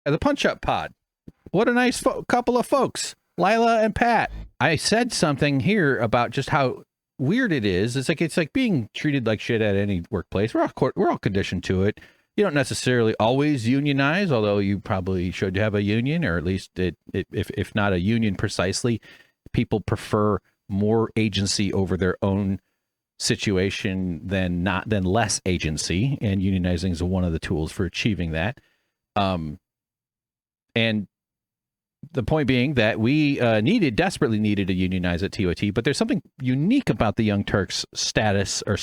The Punch Up Pod. What a nice couple of folks, Lila and Pat. I said something here about just how weird it is. It's like being treated like shit at any workplace. We're all conditioned to it. You don't necessarily always unionize, although you probably should have a union, or at least if not a union precisely, people prefer more agency over their own situation than less agency, and unionizing is one of the tools for achieving that. And the point being that we desperately needed to unionize at TOT, but there's something unique about the Young Turks' status or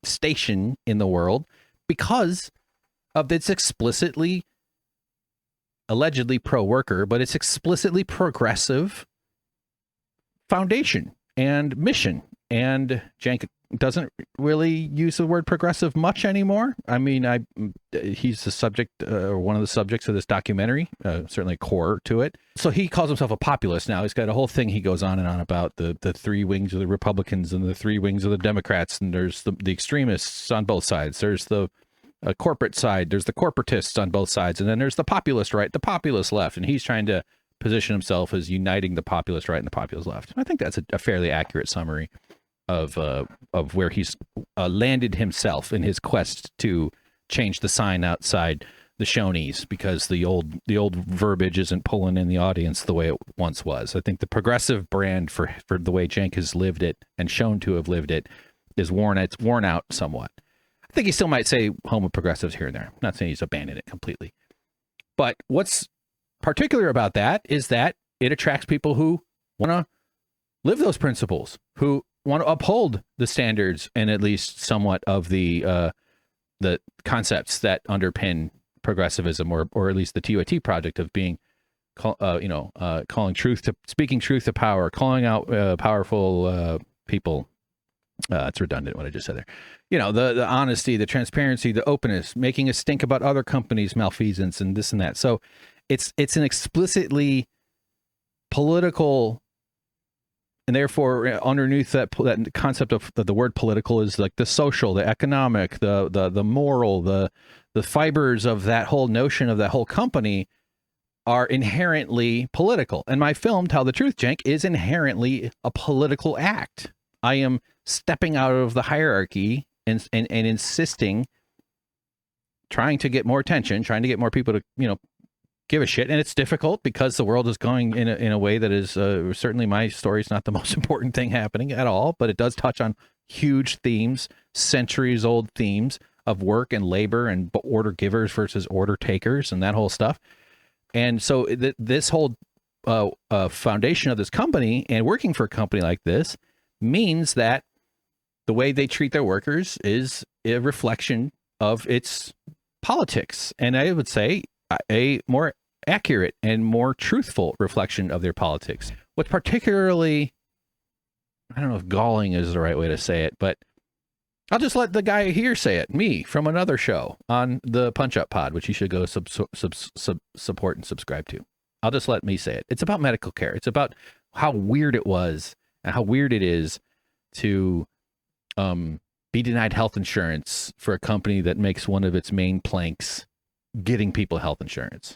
station in the world because of its explicitly, allegedly pro-worker, but it's explicitly progressive foundation and mission. And Cenk doesn't really use the word progressive much anymore. I mean, he's the subject or one of the subjects of this documentary, certainly a core to it. So he calls himself a populist now. He's got a whole thing he goes on and on about the three wings of the Republicans and the three wings of the Democrats. And there's the extremists on both sides. There's the corporate side. There's the corporatists on both sides. And then there's the populist right, the populist left. And he's trying to position himself as uniting the populist right and the populist left. I think that's a fairly accurate summary of where he's landed himself in his quest to change the sign outside the Shoney's, because the old verbiage isn't pulling in the audience the way it once was. I think the progressive brand for the way Cenk has lived it and shown to have lived it is worn out somewhat. I think he still might say homo progressives here and there. I'm not saying he's abandoned it completely. But what's particular about that is that it attracts people who want to live those principles, who want to uphold the standards and at least somewhat of the concepts that underpin progressivism, or at least the TOT project of being, speaking truth to power, calling out powerful people. It's redundant what I just said there. You know, the honesty, the transparency, the openness, making a stink about other companies' malfeasance and this and that. So it's an explicitly political. And therefore, underneath that concept of the word political is like the social, the economic, the moral, the fibers of that whole notion of that whole company are inherently political. And my film, Tell the Truth, Cenk, is inherently a political act. I am stepping out of the hierarchy and insisting, trying to get more attention, trying to get more people to, give a shit. And it's difficult because the world is going in a way that is certainly, my story is not the most important thing happening at all, but it does touch on huge themes, centuries old themes of work and labor and order givers versus order takers and that whole stuff. And so this whole foundation of this company and working for a company like this means that the way they treat their workers is a reflection of its politics. And I would say a more accurate and more truthful reflection of their politics. What's particularly, I don't know if galling is the right way to say it, but I'll just let the guy here say it, me, from another show on the Punch Up Pod, which you should go support and subscribe to. I'll just let me say it. It's about medical care. It's about how weird it was and how weird it is to be denied health insurance for a company that makes one of its main planks getting people health insurance.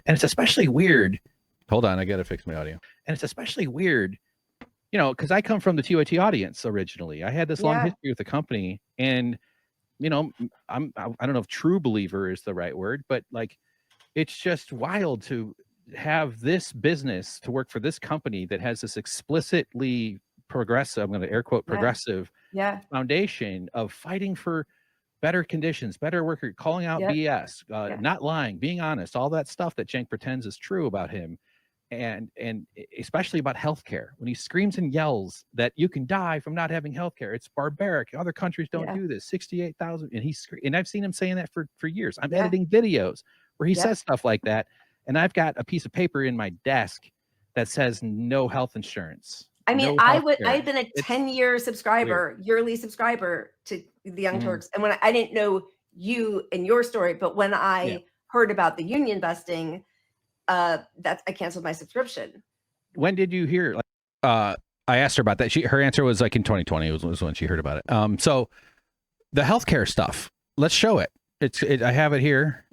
And it's especially weird. Hold on, I got to fix my audio. And it's especially weird, because I come from the TOT audience originally. I had this long history with the company, and I don't know if true believer is the right word, but like, it's just wild to have this business, to work for this company that has this explicitly progressive, I'm going to air quote progressive foundation of fighting for better conditions, better worker, calling out BS, not lying, being honest, all that stuff that Cenk pretends is true about him. And especially about healthcare, when he screams and yells that you can die from not having healthcare. It's barbaric. Other countries don't do this. 68,000. And I've seen him saying that for years. I'm editing videos where he says stuff like that. And I've got a piece of paper in my desk that says no health insurance. I mean, I've been a 10-year subscriber, yearly subscriber to the Young Turks. And when I didn't know you and your story, but when I heard about the union busting, I canceled my subscription. When did you hear? I asked her about that. Her answer was like in 2020 was when she heard about it. So the healthcare stuff, let's show it. I have it here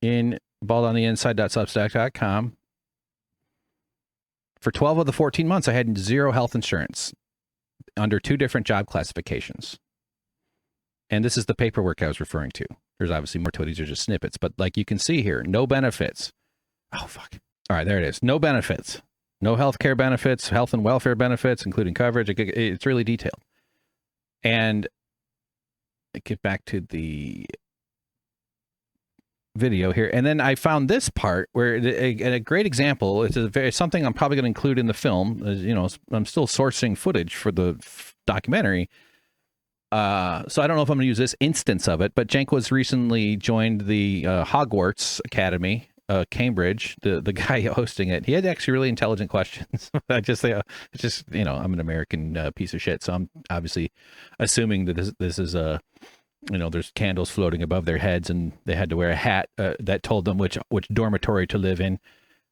in baldoninside.substack.com. For 12 of the 14 months, I had 0 health insurance under 2 different job classifications. And this is the paperwork I was referring to. There's obviously more to it. These are just snippets. But like you can see here, no benefits. Oh, fuck. All right, there it is. No benefits. No health care benefits, health and welfare benefits, including coverage. It's really detailed. And get back to the video here. And then I found this part where a great example. It's something I'm probably going to include in the film. You know, I'm still sourcing footage for the documentary. So I don't know if I'm going to use this instance of it, but Cenk was recently joined the Hogwarts Academy, Cambridge, the guy hosting it. He had actually really intelligent questions. I just say, it's just, you know, I'm an American piece of shit. So I'm obviously assuming that this is a, you know, there's candles floating above their heads and they had to wear a hat that told them which dormitory to live in.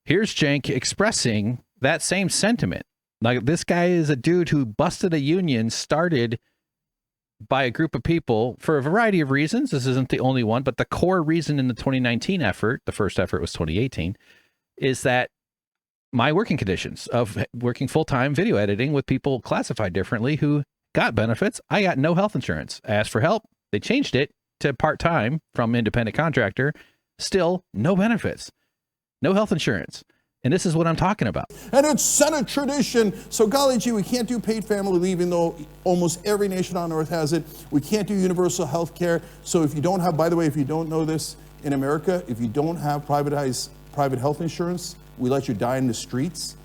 Here's Cenk expressing that same sentiment. Like, this guy is a dude who busted a union started by a group of people for a variety of reasons. This isn't the only one, but the core reason in the 2019 effort, the first effort was 2018, is that my working conditions of working full-time video editing with people classified differently who got benefits. I got no health insurance. I asked for help. They changed it to part-time from independent contractor. Still no benefits, no health insurance. And this is what I'm talking about. And it's Senate tradition. So golly gee, we can't do paid family leave, even though almost every nation on earth has it. We can't do universal health care. So if you don't have, by the way, if you don't know this, in America, if you don't have private health insurance, we let you die in the streets.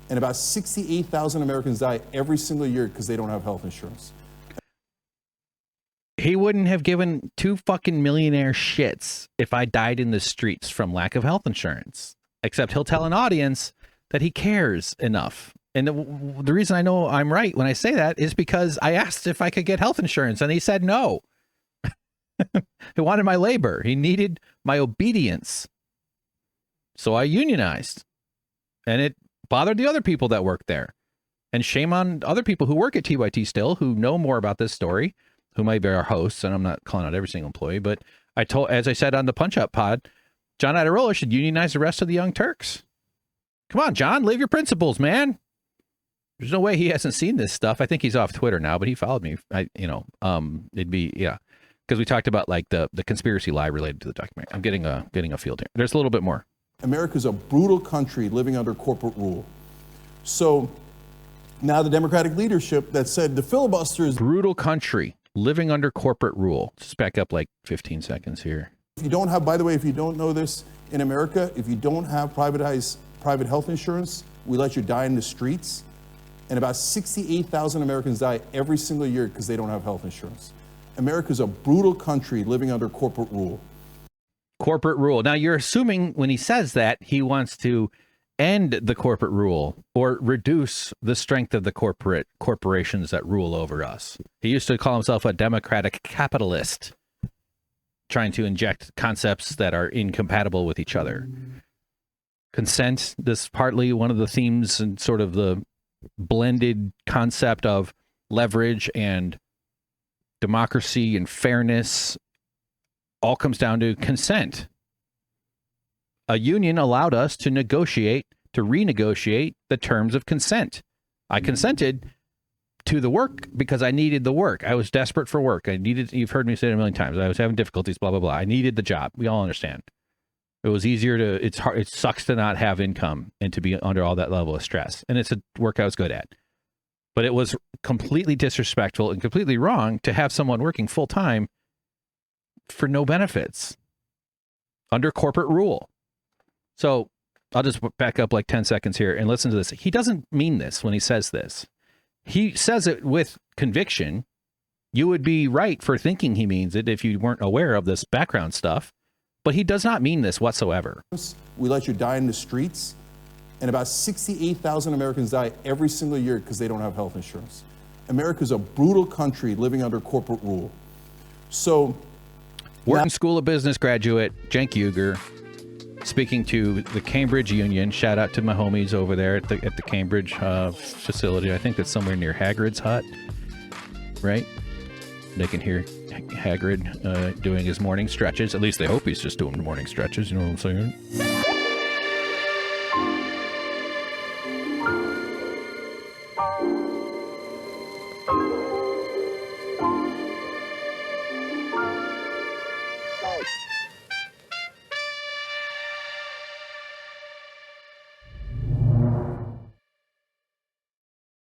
And about 68,000 Americans die every single year because they don't have health insurance. He wouldn't have given 2 fucking millionaire shits if I died in the streets from lack of health insurance. Except he'll tell an audience that he cares enough. And the reason I know I'm right when I say that is because I asked if I could get health insurance and he said no. He wanted my labor. He needed my obedience. So I unionized. And it bothered the other people that worked there. And shame on other people who work at TYT still, who know more about this story, who might be our hosts. And I'm not calling out every single employee, but as I said on the Punch Up pod, John Adirola should unionize the rest of the Young Turks. Come on, John, live your principles, man. There's no way he hasn't seen this stuff. I think he's off Twitter now, but he followed me. It'd be, yeah, because we talked about like the conspiracy lie related to the documentary. I'm getting a field here. There's a little bit more. America's a brutal country living under corporate rule. So now the Democratic leadership that said the filibuster is brutal country living under corporate rule. Just back up like 15 seconds here. If you don't have, by the way, if you don't know this, in America, if you don't have private health insurance, we let you die in the streets. And about 68,000 Americans die every single year because they don't have health insurance. America's a brutal country living under corporate rule. Corporate rule. Now, you're assuming when he says that, he wants to end the corporate rule or reduce the strength of the corporations that rule over us. He used to call himself a democratic capitalist, trying to inject concepts that are incompatible with each other. Consent, this is partly one of the themes and sort of the blended concept of leverage and democracy and fairness all comes down to consent. A union allowed us to renegotiate the terms of consent. I consented to the work because I needed the work. I was desperate for work. You've heard me say it a million times. I was having difficulties, blah, blah, blah. I needed the job. We all understand. It was easier it's hard. It sucks to not have income and to be under all that level of stress. And it's a work I was good at. But it was completely disrespectful and completely wrong to have someone working full time for no benefits under corporate rule. So I'll just back up like 10 seconds here and listen to this. He doesn't mean this when he says this. He says it with conviction. You would be right for thinking he means it if you weren't aware of this background stuff, but he does not mean this whatsoever. We let you die in the streets, and about 68,000 Americans die every single year because they don't have health insurance. America's a brutal country living under corporate rule. So, Wharton School of Business graduate Cenk Uygur, speaking to the Cambridge Union. Shout out to my homies over there at the Cambridge facility. I think that's somewhere near Hagrid's hut, right? They can hear Hagrid doing his morning stretches. At least they hope he's just doing morning stretches. You know what I'm saying?